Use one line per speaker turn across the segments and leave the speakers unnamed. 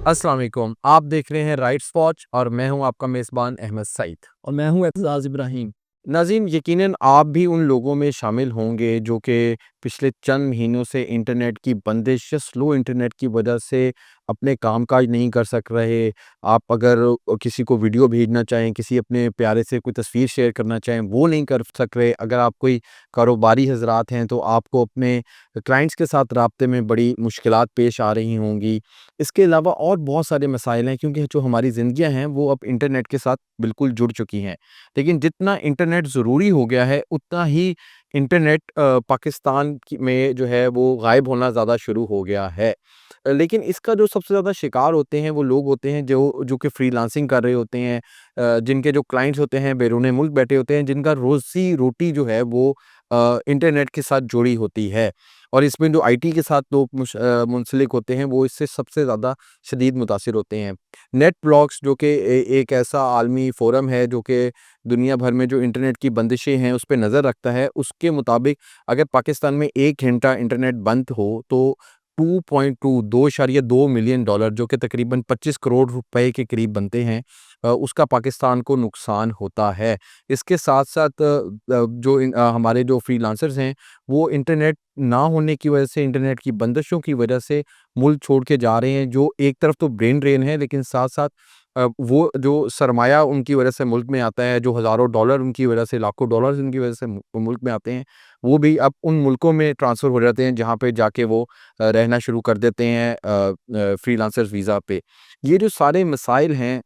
अस्सलाम वालेकुम। आप देख रहे हैं राइट स्पॉट और मैं हूं आपका मेज़बान अहमद सईद।
और मैं हूँ एतज़ाज़ इब्राहीम।
नाज़रीन, यकीनन आप भी उन लोगों में शामिल होंगे जो कि पिछले चंद महीनों से इंटरनेट की बंदिश या स्लो इंटरनेट की वजह से अपने कामकाज नहीं कर सक रहे। आप अगर किसी को वीडियो भेजना चाहें, किसी अपने प्यारे से कोई तस्वीर शेयर करना चाहें, वो नहीं कर सक रहे। अगर आप कोई कारोबारी हज़रात हैं, तो आपको अपने क्लाइंट्स के साथ राब्ते में बड़ी मुश्किलात पेश आ रही होंगी। इसके अलावा और बहुत सारे मसाइल हैं, क्योंकि जो हमारी ज़िंदगियाँ हैं, वो अब इंटरनेट के साथ बिल्कुल जुड़ चुकी हैं। लेकिन जितना इंटरनेट ज़रूरी हो गया है, उतना ही इंटरनेट पाकिस्तान में जो है वो गायब होना ज़्यादा शुरू हो गया है। लेकिन इसका जो सबसे ज़्यादा शिकार होते हैं वो लोग होते हैं जो जो कि फ्रीलांसिंग कर रहे होते हैं, जिनके जो क्लाइंट्स होते हैं बैरून मुल्क बैठे होते हैं, जिनका रोज़ी-रोटी जो है वो इंटरनेट के साथ जुड़ी होती है। और इसमें जो आईटी के साथ लोग मुंसलिक होते हैं, वो इससे सबसे ज़्यादा शदीद मुतासिर होते हैं। नेट ब्लॉक्स जो कि एक ऐसा आलमी फ़ोरम है जो कि दुनिया भर में जो इंटरनेट की बंदिशें हैं उस पे नज़र रखता है। उसके मुताबिक अगर पाकिस्तान में 1 घंटा इंटरनेट बंद हो तो 2.2 मिलियन डॉलर, जो कि तकरीबन 25 करोड़ रुपए के करीब बनते हैं, उसका पाकिस्तान को नुकसान होता है। इसके साथ-साथ हमारे जो फ्रीलांसर्स हैं, वो इंटरनेट ना होने की वजह से, इंटरनेट की बंदिशों की वजह से मुल्क छोड़ के जा रहे हैं, जो एक तरफ तो ब्रेन ड्रेन है, लेकिन साथ-साथ वो जो सरमाया उनकी वजह से मुल्क में आता है, जो हज़ारों डॉलर उनकी वजह से, लाखों डॉलर्स उनकी वजह से मुल्क में आते हैं, वो भी अब उन मुल्कों में ट्रांसफ़र हो जाते हैं, जहाँ पे जाके वो रहना शुरू कर देते हैं फ्रीलांसर्स वीज़ा पे। ये जो सारे मसाइल हैं,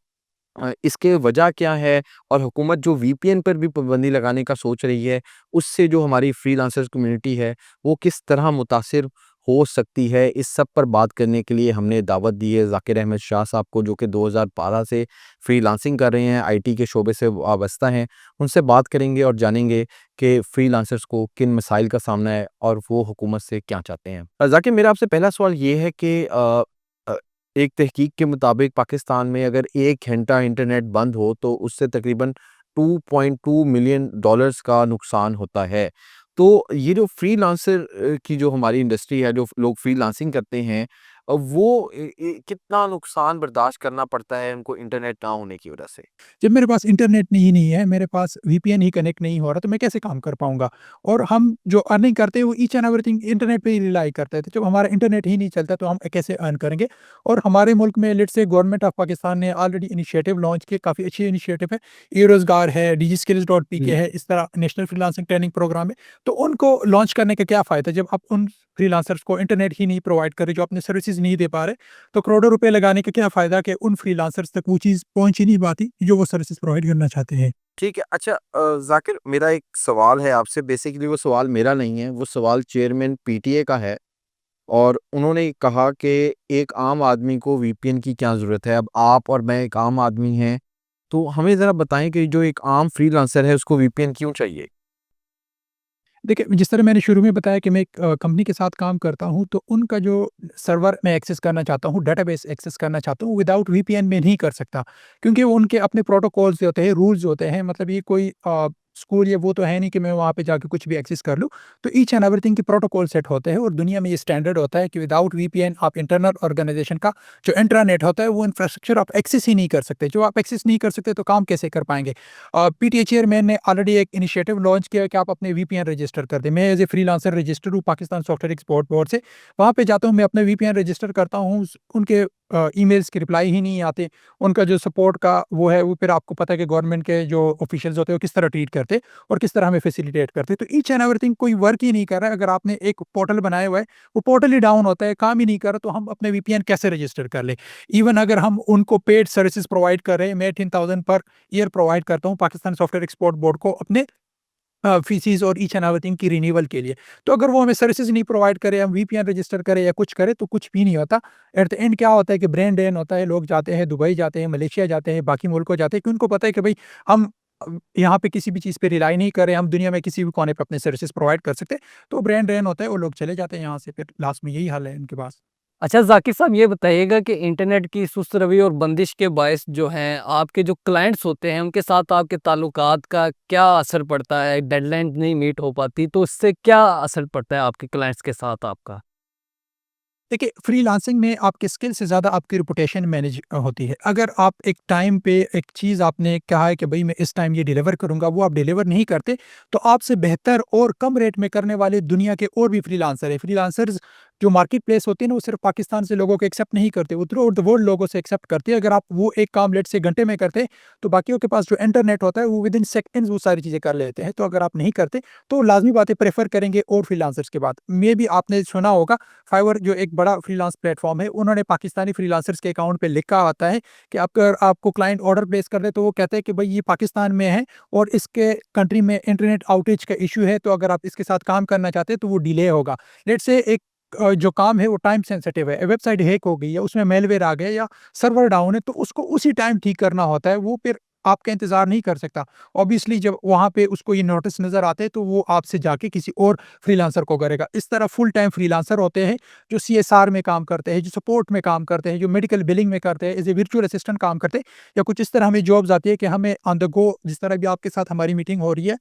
इसके वजह क्या है, और हुकूमत जो वीपीएन पर भी पाबंदी लगाने का सोच रही है, उससे जो हमारी फ्रीलांसर्स कम्युनिटी है, वो किस तरह मुतासिर हो सकती है, इस सब पर बात करने के लिए हमने दावत दी है ज़ाकिर अहमद शाह साहब को, जो कि 2012 से फ्रीलांसिंग कर रहे हैं, आईटी के शोबे से वाबस्ता हैं। उनसे बात करेंगे और जानेंगे कि फ्रीलांसर्स को किन मसाइल का सामना है और वो हुकूमत से क्या चाहते हैं। ज़ाकिर, मेरा आपसे पहला सवाल ये है कि अ एक तहकीक के मुताबिक पाकिस्तान में अगर 1 घंटा इंटरनेट बंद हो तो उससे तकरीबन 2.2 मिलियन डॉलर्स का नुकसान होता है। तो ये जो फ्रीलांसर की जो हमारी इंडस्ट्री है, जो लोग फ्रीलांसिंग करते हैं, वो कितना नुकसान बर्दाश्त करना पड़ता है उनको इंटरनेट ना होने की वजह से?
जब मेरे पास इंटरनेट नहीं है, मेरे पास वीपीएन ही कनेक्ट नहीं हो रहा, तो मैं कैसे काम कर पाऊँगा? और हम जो अर्निंग करते हैं, वो ईच एंड एवरीथिंग इंटरनेट पे ही रिलाई करते हैं। तो जब हमारा इंटरनेट ही नहीं चलता, तो हम कैसे अर्न करेंगे? और हमारे मुल्क में let's say government of Pakistan ने ऑलरेडी इनिशिएटिव लॉन्च किए, काफ़ी अच्छी इनिशिएटिव है। ई-रोज़गार है, डिजिस्किल्स.पीके
जी।
है, इस तरह नेशनल फ्रीलांसिंग ट्रेनिंग प्रोग्राम है। तो उनको लॉन्च करने का क्या फ़ायदा, जब आप उन फ्रीलांसर्स को इंटरनेट ही नहीं प्रोवाइड कर रहे, जो अपनी सर्विसेज़ नहीं दे पा रहे, तो करोड़ों रुपए लगाने का क्या फ़ायदा कि उन फ्रीलांसर्स तक वो चीज़ पहुँच ही नहीं पाती, जो वो सर्विसेज़ प्रोवाइड करना चाहते हैं।
ठीक है। अच्छा, ज़ाकिर, मेरा एक सवाल है आपसे। बेसिकली वो सवाल मेरा नहीं है, वो सवाल चेयरमैन पीटीए का है। और उन्होंने कहा कि एक आम आदमी को वीपीएन की क्या ज़रूरत है? अब आप और मैं एक आम आदमी हैं, तो हमें ज़रा बताएँ कि जो एक आम फ्रीलांसर है, उसको वीपीएन क्यों चाहिए?
देखिए, जिस तरह मैंने शुरू में बताया कि मैं एक कंपनी के साथ काम करता हूँ, तो उनका जो सर्वर मैं एक्सेस करना चाहता हूँ, डेटाबेस एक्सेस करना चाहता हूँ, विदाउट वीपीएन मैं नहीं कर सकता। क्योंकि वो उनके अपने प्रोटोकॉल्स होते हैं, रूल्स होते हैं, मतलब ये कोई स्कूल या वो तो है नहीं कि मैं वहाँ पे जाके कुछ भी एक्सेस कर लूँ। तो ईच एंड एवरीथिंग के प्रोटोकॉल सेट होते हैं, और दुनिया में ये स्टैंडर्ड होता है कि विदाउट वीपीएन आप इंटरनल ऑर्गेनाइज़ेशन का जो इंट्रानेट होता है, वो इंफ्रास्ट्रक्चर आप एक्सेस ही नहीं कर सकते। जो आप एक्सेस नहीं कर सकते, तो काम कैसे कर पाएँगे? पीटीए चेयरमैन ने ऑलरेडी एक इनिशिएटिव लॉन्च किया कि आप अपने वीपीएन रजिस्टर कर दें। मैं एज़ ए फ्रीलांसर रजिस्टर हूँ पाकिस्तान सॉफ्टवेयर एक्सपोर्ट बोर्ड से। वहाँ पे जाता हूँ, मैं अपना वीपीएन रजिस्टर करता हूँ, उनके ईमेल्स के रिप्लाई ही नहीं आते। उनका जो सपोर्ट का वो है, वो फिर आपको पता है कि गवर्नमेंट के जो ऑफिशियल्स होते हैं, वो किस तरह ट्रीट करते हैं और किस तरह हमें फैसिलिटेट करते हैं। तो ईच एंड एवरीथिंग कोई वर्क ही नहीं कर रहा है। अगर आपने एक पोर्टल बनाया हुआ है, वो पोर्टल ही डाउन होता है, काम ही नहीं कर रहा, तो हम अपने वीपीएन कैसे रजिस्टर कर लें? इवन अगर हम उनको पेड सर्विसेज़ प्रोवाइड कर रहे हैं, मैं 18,000 पर ईयर प्रोवाइड करता हूँ पाकिस्तान सॉफ्टवेयर एक्सपोर्ट बोर्ड को अपने फीसिस और ईच एंड एवरीथिंग की रिन्यूअल के लिए। तो अगर वो हमें सर्विसेज़ नहीं प्रोवाइड करे, हम वीपीएन रजिस्टर करें या कुछ करें, तो कुछ भी नहीं होता। एट द एंड क्या होता है कि ब्रेन ड्रेन होता है, लोग जाते हैं, दुबई जाते हैं, मलेशिया जाते हैं, बाकी मुल्कों जाते हैं, कि उनको पता है कि भई हम यहाँ पे किसी भी चीज़ पे रिलाई नहीं कर रहे हैं, हम दुनिया में किसी भी कोने पे अपने सर्विसेज़ प्रोवाइड कर सकते हैं। तो ब्रेन ड्रेन होता है, वो लोग चले जाते हैं यहाँ से, फिर लास्ट में यही हाल है उनके पास।
अच्छा ज़ाकिर साहब, ये बताइएगा कि इंटरनेट की सुस्त रवि और बंदिश के बायस जो हैं, आपके जो क्लाइंट्स होते हैं, उनके साथ आपके ताल्लुकात का क्या असर पड़ता है? डेडलाइन नहीं मीट हो पाती, तो इससे क्या असर पड़ता है आपके क्लाइंट्स के साथ आपका?
देखिए, फ्रीलांसिंग में आपके स्किल से ज़्यादा आपकी रेपुटेशन मैनेज होती है। अगर आप एक टाइम पे एक चीज़ आपने कहा है कि भई मैं इस टाइम ये डिलीवर करूँगा, वो आप डिलीवर नहीं करते, तो आपसे बेहतर और कम रेट में करने वाले दुनिया के और भी फ्रीलांसर हैं। फ्रीलांसर्स जो मार्केट प्लेस होती है ना, वो सिर्फ़ पाकिस्तान से लोगों को एक्सेप्ट नहीं करते, वो थ्रू आउट द वर्ल्ड लोगों से एक्सेप्ट करती है। अगर आप वो एक काम लेट्स से घंटे में करते, तो बाकियों के पास जो इंटरनेट होता है, वो विदिन सेकंड्स वो सारी चीज़ें कर लेते हैं। तो अगर आप नहीं करते, तो लाज़मी बात है प्रेफ़र करेंगे और फ्रीलांसर्स के बाद। मेबी आपने सुना होगा फाइवर जो एक बड़ा फ्रीलांस प्लेटफ़ॉर्म है, उन्होंने पाकिस्तानी फ्रीलांसर्स के अकाउंट पे लिखा आता है कि अगर आपको क्लाइंट ऑर्डर प्लेस कर दे, तो वो कहते हैं कि भई ये पाकिस्तान में है और इसके कंट्री में इंटरनेट आउटेज का इश्यू है, तो अगर आप इसके साथ काम करना चाहते हैं, तो वो डिले होगा। लेट्स से एक जो काम है वो टाइम सेंसिटिव है, वेबसाइट हैक हो गई या उसमें मैलवेयर आ गया या सर्वर डाउन है, तो उसको उसी टाइम ठीक करना होता है, वो फिर आपका इंतज़ार नहीं कर सकता। ऑब्वियसली जब वहाँ पे उसको ये नोटिस नज़र आते हैं, तो वो आपसे जाके किसी और फ्रीलांसर को करेगा। इस तरह फुल टाइम फ्रीलांसर होते हैं, जो सीएसआर में काम करते हैं, जो सपोर्ट में काम करते हैं, जो मेडिकल बिलिंग में करते हैं, एज़ ए वर्चुअल असिस्टेंट काम करते हैं या कुछ इस तरह हमें जॉब्स आती है कि हमें ऑन द गो जिस तरह भी आपके साथ हमारी मीटिंग हो रही है,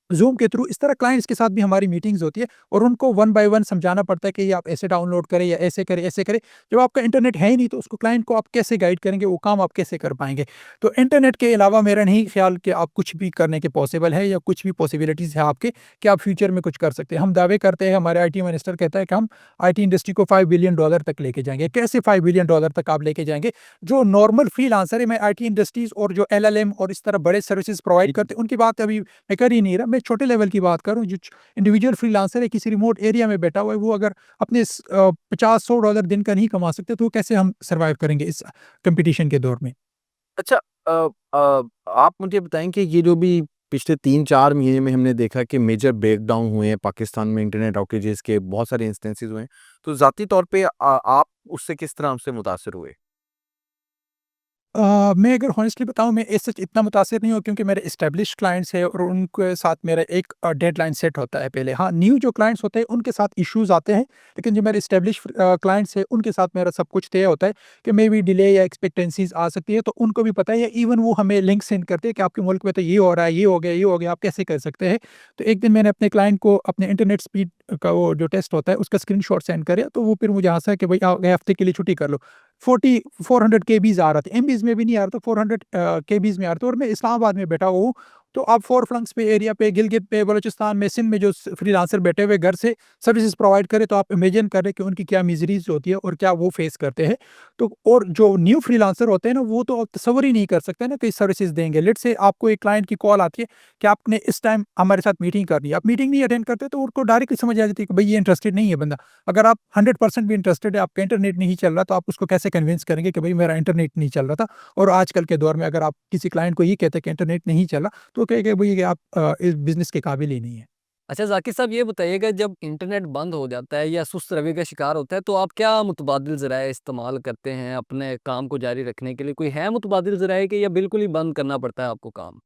ज़ूम के थ्रू इस तरह क्लाइंट्स के साथ भी हमारी मीटिंग्स होती है और उनको वन बाय वन समझाना पड़ता है कि ये आप ऐसे डाउनलोड करें या ऐसे करें, ऐसे करें। जब आपका इंटरनेट है ही नहीं, तो उसको क्लाइंट को आप कैसे गाइड करेंगे, वो काम आप कैसे कर पाएँगे? तो इंटरनेट के अलावा मेरा नहीं ख्याल कि आप कुछ भी करने के पॉसिबल है या कुछ भी पॉसिबिलिटीज़ है आपके कि आप फ्यूचर में कुछ कर सकते हैं। हम दावे करते हैं, हमारे आईटी मिनिस्टर कहता है कि हम आईटी इंडस्ट्री को $5 बिलियन तक लेके जाएँगे। कैसे $5 बिलियन तक आप लेके जाएँगे? जो नॉर्मल फ्रीलांसर है, मैं आईटी इंडस्ट्रीज़ और जो एलएलएम और इस तरह बड़े सर्विसेज़ प्रोवाइड करते हैं, उनकी बात अभी मैं कर ही नहीं रहा। मैं छोटे लेवल की बात कर रहा हूँ, जो इंडिविजुअल फ्रीलांसर है, किसी रिमोट एरिया में बैठा हुआ है, वो अगर अपने $50-100 दिन का नहीं कमा सकते, तो वो कैसे हम सर्वाइव करेंगे इस कंपटीशन के दौर में?
अच्छा, आप मुझे बताएँ कि ये जो भी पिछले 3-4 महीने में हमने देखा कि मेजर ब्रेकडाउन हुए हैं पाकिस्तान में, इंटरनेट आउटेजेस के बहुत सारे इंस्टेंसेस हुए हैं। तो ज़ाती तौर पे आप उससे किस तरह से मुतासिर हुए?
मैं अगर हॉनेस्टली बताऊँ, मैं इस सच इतना मुतासिर नहीं हुआ क्योंकि मेरे एस्टेब्लिश्ड क्लाइंट्स हैं और उनके साथ मेरा एक डेडलाइन सेट होता है पहले। हाँ, न्यू जो क्लाइंट्स होते हैं उनके साथ इश्यूज़ आते हैं, लेकिन जो मेरे एस्टेब्लिश्ड क्लाइंट्स हैं उनके साथ मेरा सब कुछ तय होता है कि मे बी डिले या एक्सपेक्टेंसीज़ आ सकती है, तो उनको भी पता है या इवन वो हमें लिंक सेंड करते हैं कि आपके मुल्क में तो ये हो रहा है, ये हो गया, ये हो गया, आप कैसे कर सकते हैं? तो एक दिन मैंने अपने क्लाइंट को अपने इंटरनेट स्पीड का वो जो टेस्ट होता है उसका स्क्रीनशॉट सेंड किया, तो वो फिर मुझे हँसा कि भई अगले हफ्ते के लिए छुट्टी कर लो। 40 400 केबीज़ आ रहा था, एमबीज़ में भी नहीं आ रहा था, 400 केबीज़ में आ रहा था और मैं इस्लामाबाद में बैठा हुआ हूँ। तो आप फोर फ्लंक्स पे एरिया पे, गिलगित पे, बलूचिस्तान में, सिंध में जो फ्रीलांसर बैठे हुए घर से सर्विसेज प्रोवाइड करें, तो आप इमेजिन करें कि उनकी क्या मिजरीज होती है और क्या वो फेस करते हैं। तो और जो न्यू फ्रीलांसर होते हैं ना, वो तो आप तस्वर ही नहीं कर सकते ना कि सर्विसेज देंगे। लेट से आपको एक क्लाइंट की कॉल आती है कि आपने इस टाइम हमारे साथ मीटिंग करनी है, आप मीटिंग नहीं अटेंड करते, तो उनको डायरेक्टली समझ आ जाती है कि भाई ये इंटरेस्टेड नहीं है बंदा। अगर आप 100% भी इंटरेस्टेड है, आपका इंटरनेट नहीं चल रहा, तो आप उसको कैसे कन्विंस करेंगे कि भाई मेरा इंटरनेट नहीं चल रहा था। और आजकल के दौर में अगर आप किसी क्लाइंट को ये कहते हैं कि इंटरनेट नहीं चल रहा, तो वो कहेगा भई कि आप इस बिज़नेस के काबिल ही नहीं है।
अच्छा ज़ाकिर साहब, ये बताइएगा, जब इंटरनेट बंद हो जाता है या सुस्त रवैये का शिकार होता है, तो आप क्या मुतबादिल ज़राए इस्तेमाल करते हैं अपने काम को जारी रखने के लिए? कोई है मुतबादिल ज़राए कि या बिल्कुल ही बंद करना पड़ता है आपको काम?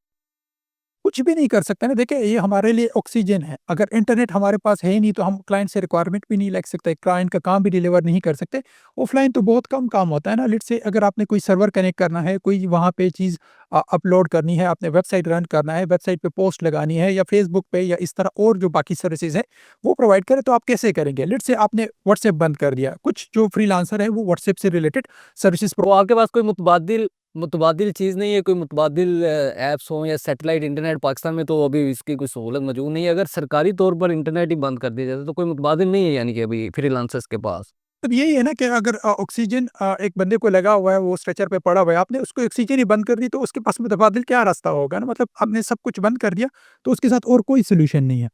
कुछ भी नहीं कर सकते ना, देखिए ये हमारे लिए ऑक्सीजन है। अगर इंटरनेट हमारे पास है ही नहीं, तो हम क्लाइंट से रिक्वायरमेंट भी नहीं ले सकते, क्लाइंट का काम भी डिलीवर नहीं कर सकते। ऑफ़लाइन तो बहुत कम काम होता है ना, लेट्स से अगर आपने कोई सर्वर कनेक्ट करना है, कोई वहाँ पे चीज़ अपलोड करनी है, आपने वेबसाइट रन करना है, वेबसाइट पे पोस्ट लगानी है या फ़ेसबुक पे या इस तरह और जो बाकी सर्विसेज़ हैं, वो प्रोवाइड करें, तो आप कैसे करेंगे? लेट्स से आपने व्हाट्सऐप बंद कर दिया, कुछ जो फ्रीलांसर है वो व्हाट्सऐप से रिलेटेड सर्विसेज़
तो आपके पास कोई मुतबादिल मुतबादिल चीज़ नहीं है, कोई मुतबादिल ऐप्स हों या सैटेलाइट इंटरनेट? पाकिस्तान में तो अभी इसकी कोई सहूलत मौजूद नहीं है। अगर सरकारी तौर पर इंटरनेट ही बंद कर दिया जाता है, तो कोई मुतबादिल नहीं है यानी कि अभी फ्रीलांसर्स के पास?
मतलब यही है ना कि अगर ऑक्सीजन एक बंदे को लगा हुआ है, वो स्ट्रेचर पे पड़ा हुआ है, आपने उसको ऑक्सीजन ही बंद कर दी, तो उसके पास मुतबादिल क्या रास्ता होगा ना, मतलब आपने सब कुछ बंद कर दिया, तो उसके साथ और कोई सॉल्यूशन नहीं है।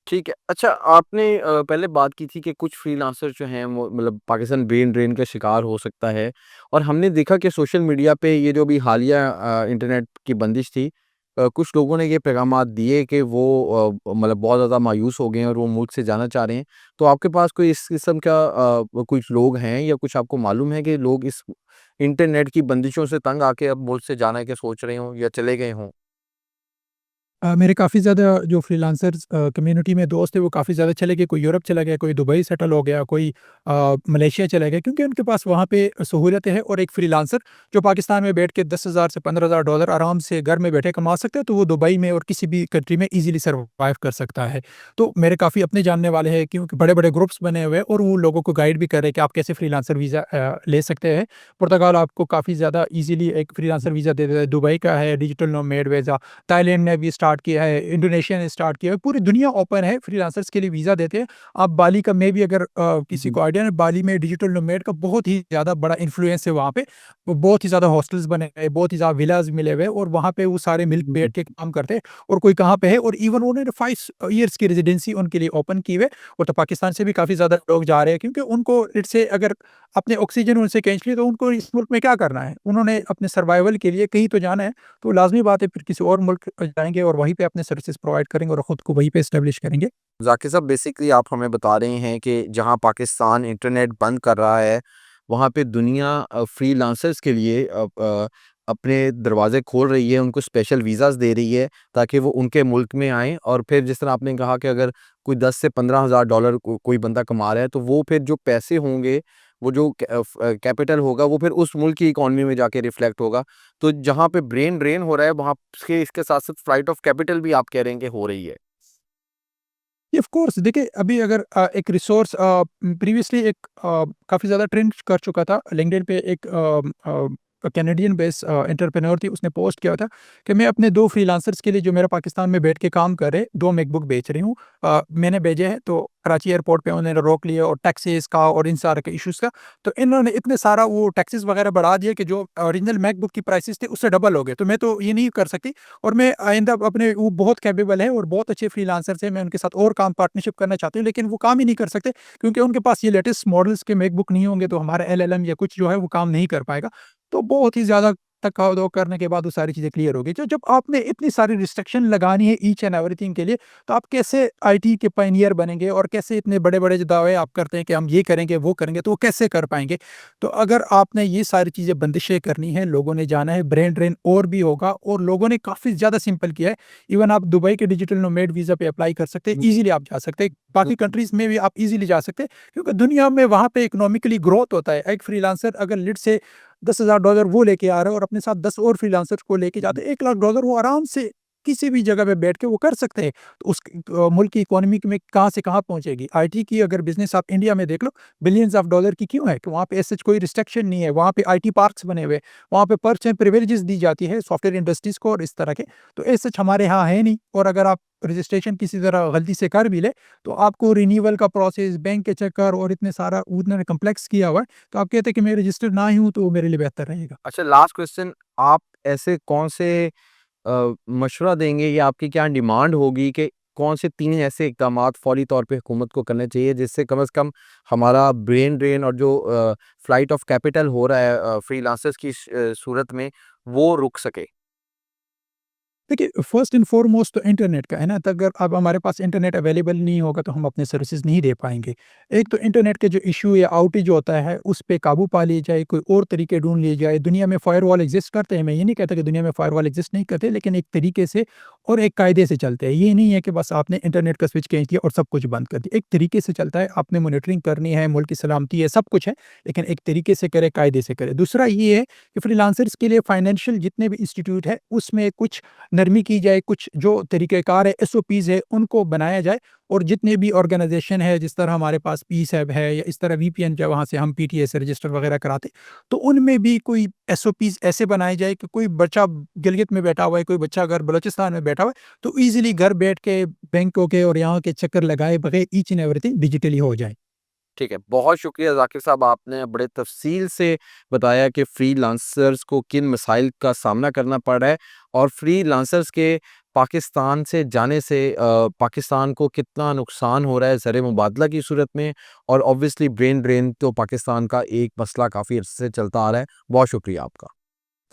ठीक है। अच्छा, आपने पहले बात की थी कि कुछ फ्रीलांसर जो हैं वो मतलब पाकिस्तान ब्रेन ड्रेन का शिकार हो सकता है और हमने देखा कि सोशल मीडिया पे ये जो अभी हालिया इंटरनेट की बंदिश थी, कुछ लोगों ने ये पैगामात दिए कि वो मतलब बहुत ज़्यादा मायूस हो गए हैं और वो मुल्क से जाना चाह रहे हैं। तो आपके पास कोई इस किस्म का कुछ लोग हैं या कुछ आपको मालूम है कि लोग इस इंटरनेट की बंदिशों से तंग आके अब मुल्क से जाने के सोच रहे हों या चले गए हों?
मेरे काफ़ी ज़्यादा जो फ्रीलांसर्स कम्युनिटी में दोस्त हैं वो काफ़ी ज़्यादा चले गए, कोई यूरोप चला गया, कोई दुबई सेटल हो गया, कोई मलेशिया चला गया क्योंकि उनके पास वहाँ पे सहूलियतें हैं और एक फ्रीलांसर जो पाकिस्तान में बैठ के 10,000 से 15,000 डॉलर आराम से घर में बैठे कमा सकते हैं, तो वो दुबई में और किसी भी कंट्री में ईज़िली सर्वाइव कर सकता है। तो मेरे काफ़ी अपने जानने वाले हैं क्योंकि बड़े-बड़े ग्रुप्स बने हुए हैं और वो लोगों को गाइड भी कर रहे हैं कि आप कैसे फ्रीलांसर वीज़ा ले सकते हैं। पुर्तगाल आपको काफ़ी ज़्यादा ईज़िली एक फ्रीलांसर वीज़ा दे देता है, दुबई का है डिजिटल नोमैड वीज़ा, थाईलैंड ने भी स्टार्ट किया है, इंडोनेशिया ने स्टार्ट किया है, पूरी दुनिया ओपन है फ्रीलांसर्स के लिए वीज़ा देते हैं। आप बाली का मैं भी अगर किसी
जी।
को आइडिया है, बाली में डिजिटल नोमैड का बहुत ही ज़्यादा बड़ा इन्फ्लुएंस है वहाँ पे। वो बहुत ही ज़्यादा हॉस्टल्स बने हैं, बहुत ही ज़्यादा विलास मिले हुए हैं और वहाँ पे वो सारे मिल बैठ के काम करते हैं और कोई कहाँ पे है और इवन उन्होंने 5 ईयर्स की रेजिडेंसी उनके लिए ओपन की हुई है और तो पाकिस्तान से भी काफ़ी ज़्यादा लोग जा रहे हैं क्योंकि उनको लेट्स से अगर अपने ऑक्सीजन उनसे खींच ली तो उनको इस मुल्क में क्या करना है? उन्होंने अपने सर्वाइवल के लिए कहीं तो जाना है, तो लाज़मी बात है फिर किसी और मुल्क जाएँगे और वहीं पे अपने सर्विसेज़ प्रोवाइड करेंगे और खुद को वहीं पे एस्टेब्लिश करेंगे।
ज़ाकिर साहब, बेसिकली आप हमें बता रहे हैं कि जहाँ पाकिस्तान इंटरनेट बंद कर रहा है, वहाँ पे दुनिया फ्रीलांसर्स के लिए अपने दरवाज़े खोल रही है, उनको स्पेशल वीज़ाज़ दे रही है ताकि वो उनके मुल्क में आएँ। और फिर जिस तरह आपने कहा कि अगर कोई 10 से 15,000 डॉलर कोई बंदा कमा रहा है, तो वो फिर जो पैसे होंगे, वो जो कैपिटल होगा, वो फिर उस मुल्क की इकॉनमी में जाके रिफ्लेक्ट होगा। तो जहाँ पे ब्रेन ड्रेन हो रहा है, वहाँ से इसके साथ-साथ फ्लाइट ऑफ कैपिटल भी आप कह रहे हैं कि हो रही है।
ये ऑफ कोर्स देखिए अभी अगर एक रिसोर्स प्रीवियसली एक काफ़ी ज़्यादा ट्रेंड कर चुका था लिंक्डइन पे एक कैनेडियन बेस्ड एंटरप्रेन्योर थी उसने पोस्ट किया था कि मैं अपने 2 फ्रीलांसर्स के लिए जो मेरा पाकिस्तान में बैठ के काम कर रहे 2 मैकबुक बेच रही हूँ। मैंने भेजे हैं तो कराची एयरपोर्ट पे उन्होंने रोक लिया और टैक्सेस का और इन सारे के इश्यूज़ का। तो इन्होंने इतने सारा वो टैक्सेस वगैरह बढ़ा दिए कि जो ओरिजिनल मैकबुक की प्राइसेस थे उससे डबल हो गए। तो मैं तो ये नहीं कर सकती और मैं आइंदा अपने वो बहुत कैपेबल है और बहुत अच्छे फ्रीलांसर्स हैं, मैं उनके साथ और काम पार्टनरशिप करना चाहती हूँ, लेकिन वो काम ही नहीं कर सकते क्योंकि उनके पास ये लेटेस्ट मॉडल्स के मैकबुक नहीं होंगे, तो हमारा एलएलएम या कुछ जो है वो काम नहीं कर पाएगा। तो बहुत ही ज़्यादा धक्का-उधो करने के बाद वो सारी चीज़ें क्लियर हो गई। तो जब आपने इतनी सारी रिस्ट्रिक्शन लगानी है ईच एंड एवरीथिंग के लिए, तो आप कैसे आईटी के पायनियर बनेंगे और कैसे इतने बड़े-बड़े जो दावे आप करते हैं कि हम ये करेंगे, वो करेंगे, तो वो कैसे कर पाएँगे? तो अगर आपने ये सारी चीज़ें बंदिशें करनी है, लोगों ने जाना है, ब्रेन ड्रेन और भी होगा और लोगों ने काफ़ी ज़्यादा सिंपल किया है। इवन आप दुबई के डिजिटल नोमैड वीज़ा पे अप्लाई कर सकते हैं, ईज़िली आप जा सकते हैं। बाकी कंट्रीज़ में भी आप ईज़िली जा सकते हैं क्योंकि दुनिया में वहाँ पे इकोनॉमिकली ग्रोथ होता है। एक फ्रीलांसर अगर लेट्स से $10,000 वो लेके आ रहा है और अपने साथ 10 और फ्रीलांसर्स को लेके जाते हैं, $1,00,000 वो आराम से किसी भी जगह पे बैठ के वो कर सकते हैं। तो उस मुल्क की इकोनॉमी में कहाँ से कहाँ पहुँचेगी। आईटी की अगर बिज़नेस आप इंडिया में देख लो, बिलियंस ऑफ डॉलर की क्यों है? कि वहाँ पे एज़ सच कोई रिस्ट्रिक्शन नहीं है। वहाँ पे आईटी पार्क्स बने हुए हैं। वहाँ पे पर्क्स एंड प्रिविलेजेस दी जाती है सॉफ्टवेयर इंडस्ट्रीज़ को और इस तरह के। तो एज़ सच हमारे यहाँ है नहीं और अगर आप रजिस्ट्रेशन किसी तरह गलती से कर भी लें, तो आपको रिन्यूअल का प्रोसेस, बैंक के चक्कर और इतने सारा उन्होंने कॉम्प्लेक्स किया हुआ है। तो आप कहते हैं कि मैं रजिस्टर्ड ना ही हूँ, तो वो मेरे लिए बेहतर रहेगा।
अच्छा, लास्ट क्वेश्चन, आप ऐसे कौन से मशवरा देंगे या आपकी क्या डिमांड होगी कि कौन से 3 ऐसे इक़दामात फ़ौरी तौर पे हुकूमत को करने चाहिए जिससे कम से कम हमारा ब्रेन ड्रेन और जो फ्लाइट ऑफ कैपिटल हो रहा है फ्रीलांसर्स की सूरत में, वो रुक सके?
देखिए, फर्स्ट एंड फ़ॉरमोस्ट तो इंटरनेट का है ना, तो अगर अब हमारे पास इंटरनेट अवेलेबल नहीं होगा, तो हम अपने सर्विसेज़ नहीं दे पाएँगे। एक तो इंटरनेट के जो इश्यू या आउटेज होता है, उस पे काबू पा लिया जाए, कोई और तरीके ढूँढ लिए जाए। दुनिया में फ़ायरवॉल एक्ज़िस्ट करते हैं, मैं ये नहीं कहता कि दुनिया में फ़ायरवॉल एक्ज़िस्ट नहीं करते, लेकिन एक तरीके से और एक कायदे से चलते हैं। ये नहीं है कि बस आपने इंटरनेट का स्विच खींच दिया और सब कुछ बंद कर दिया। एक तरीके से चलता है, आपने मॉनिटरिंग करनी है, मुल्क की सलामती है, सब कुछ है, लेकिन एक तरीके से करें, कायदे से करें। दूसरा ये है कि फ्रीलांसर्स के लिए फाइनेंशियल जितने भी इंस्टीट्यूट है, उसमें कुछ नरमी की जाए, कुछ जो तरीक़ेकार है, एसओपीज़ है, उनको बनाया जाए और जितने भी ऑर्गनाइज़ेशन है, जिस तरह हमारे पास पीसैब है या इस तरह वीपीएन जो वहाँ से हम पीटीए से रजिस्टर वगैरह कराते, तो उनमें भी कोई एसओपीज़ ऐसे बनाए जाए कि कोई बच्चा गिलगित में बैठा हुआ है, कोई बच्चा अगर बलूचिस्तान में बैठा हुआ है, तो ईज़िली घर बैठ के बैंकों के और यहाँ के चक्कर लगाए बगैर ईच एंड एवरीथिंग डिजिटली हो जाए।
ठीक है, बहुत शुक्रिया ज़ाकिर साहब, आपने बड़े तफ़सील से बताया कि फ्रीलांसर्स को किन मसाइल का सामना करना पड़ रहा है और फ्रीलांसर्स के पाकिस्तान से जाने से पाकिस्तान को कितना नुकसान हो रहा है ज़र मुबादला की सूरत में, और ऑब्वियसली ब्रेन ड्रेन तो पाकिस्तान का एक मसला काफ़ी अरसे से चलता आ रहा है। बहुत शुक्रिया आपका।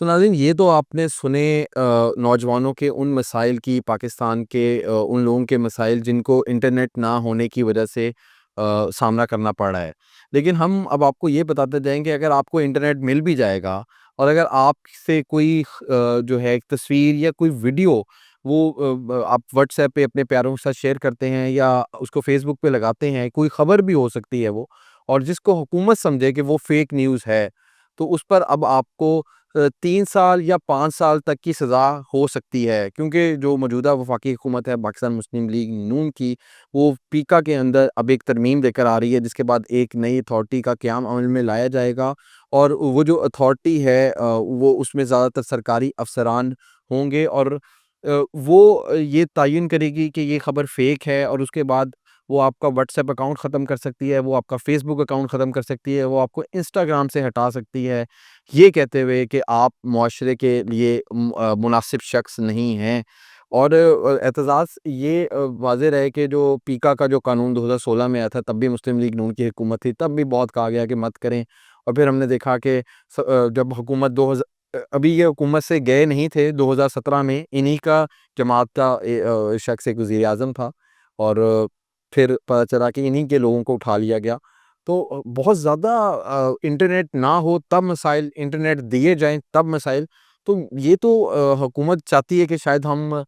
तो नाज़रीन, ये तो आपने सुने नौजवानों के उन मसाइल की, पाकिस्तान के उन लोगों के मसाइल जिनको इंटरनेट ना होने की वजह से सामना करना पड़ रहा है। लेकिन हम अब आपको ये बताते जाएँगे, अगर आपको इंटरनेट मिल भी जाएगा और अगर आपसे कोई जो है एक तस्वीर या कोई वीडियो वो आप व्हाट्सएप पे अपने प्यारों के साथ शेयर करते हैं या उसको फ़ेसबुक पे लगाते हैं, कोई ख़बर भी हो सकती है वो, और जिसको हुकूमत समझे कि वो फ़ेक न्यूज़ है, तो उस पर अब आपको 3 साल या 5 साल तक की सज़ा हो सकती है। क्योंकि जो मौजूदा वफ़ाकी हुकूमत है पाकिस्तान मुस्लिम लीग नून की, वो पीका के अंदर अब एक तरमीम लेकर आ रही है, जिसके बाद एक नई अथॉरिटी का क़याम अमल में लाया जाएगा, और वो जो अथॉरिटी है वो उसमें ज़्यादातर सरकारी अफ़सरान होंगे, और वो ये तयन करेगी कि ये ख़बर फ़ेक है, और उसके बाद वो आपका व्हाट्सएप अकाउंट ख़त्म कर सकती है, वो आपका फ़ेसबुक अकाउंट ख़त्म कर सकती है, वो आपको इंस्टाग्राम से हटा सकती है, ये कहते हुए कि आप मुआशरे के लिए मुनासिब शख्स नहीं हैं। और एतज़ाज़ ये वाज़ेह रहे कि जो पीका का जो कानून 2016 में आया था, तब भी मुस्लिम लीग नून की हुकूमत थी, तब भी बहुत कहा गया कि मत करें, और फिर हमने देखा कि जब हुकूमत अभी ये हुकूमत से गए नहीं थे 2017 में, इन्हीं का जमात का शख्स एक वज़ीर-ए-आज़म था, और फिर पता चला कि इन्हीं के लोगों को उठा लिया गया। तो बहुत ज़्यादा इंटरनेट ना हो तब मसाइल, इंटरनेट दिए जाएँ तब मसाइल। तो ये तो हुकूमत चाहती है कि शायद हम